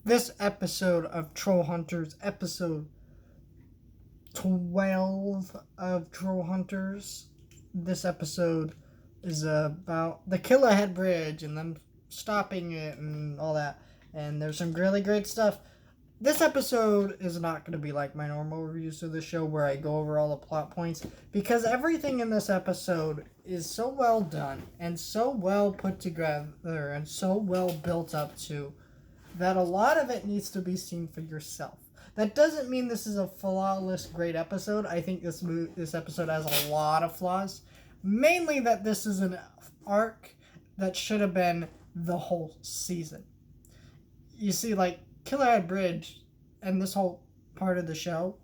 This episode of Trollhunters, episode 12 of Trollhunters, this episode is about the Killerhead Bridge and them stopping it and all that. And there's some really great stuff. This episode is not going to be like my normal reviews of the show where I go over all the plot points, because everything in this episode is so well done and so well put together and so well built up to that a lot of it needs to be seen for yourself. That doesn't mean this is a flawless, great episode. I think this episode has a lot of flaws. Mainly that this is an arc that should have been the whole season. You see, like, Killerhead Bridge and this whole part of the show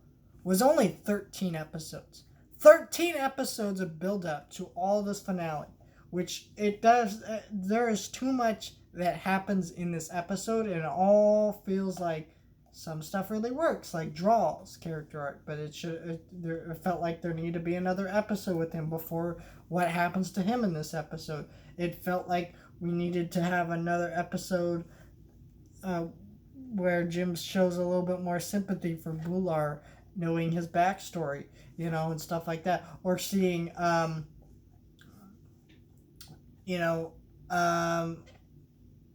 was only 13 episodes. 13 episodes of build up to all this finale, which it does. There is too much that happens in this episode, and it all feels like some stuff really works, like Draw's character arc, but it felt like there needed to be another episode with him before what happens to him in this episode. It felt like we needed to have another episode where Jim shows a little bit more sympathy for Bular, knowing his backstory, and stuff like that, or seeing,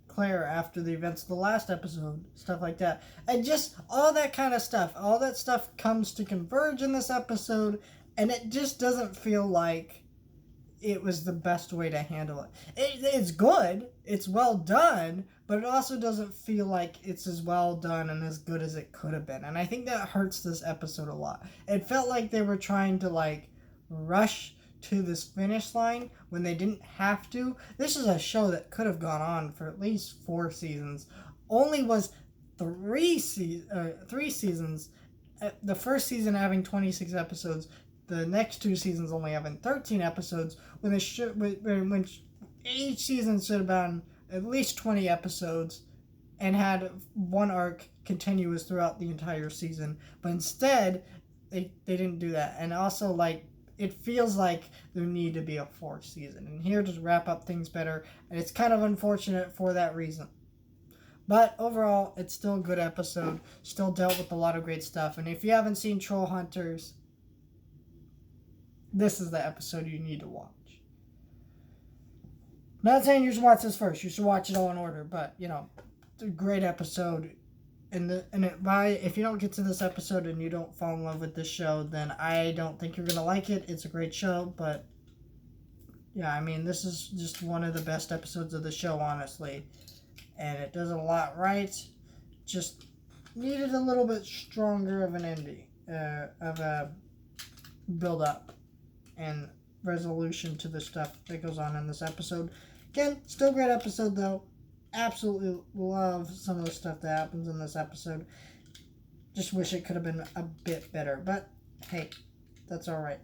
Claire after the events of the last episode, stuff like that. And just all that kind of stuff. All that stuff comes to converge in this episode, and it just doesn't feel like it was the best way to handle it. It's good, it's well done, but it also doesn't feel like it's as well done and as good as it could have been. And I think that hurts this episode a lot. It felt like they were trying to, rush to this finish line when they didn't have to. This is a show that could have gone on for at least 4 seasons. Only was 3 seasons. The first season having 26 episodes. The next 2 seasons only having 13 episodes. When each season should have been at least 20 episodes and had one arc continuous throughout the entire season. But instead, they didn't do that. And also, it feels like there need to be a 4th season. And here to wrap up things better. And it's kind of unfortunate for that reason. But overall, it's still a good episode. Still dealt with a lot of great stuff. And if you haven't seen Trollhunters, this is the episode you need to watch. Not saying you should watch this first. You should watch it all in order. But, it's a great episode. If you don't get to this episode and you don't fall in love with this show, then I don't think you're going to like it. It's a great show, but yeah, this is just one of the best episodes of the show, honestly. And it does a lot right. Just needed a little bit stronger of an ending, of a build-up and resolution to the stuff that goes on in this episode. Again, still a great episode, though. Absolutely love some of the stuff that happens in this episode. Just wish it could have been a bit better. But, hey, that's alright.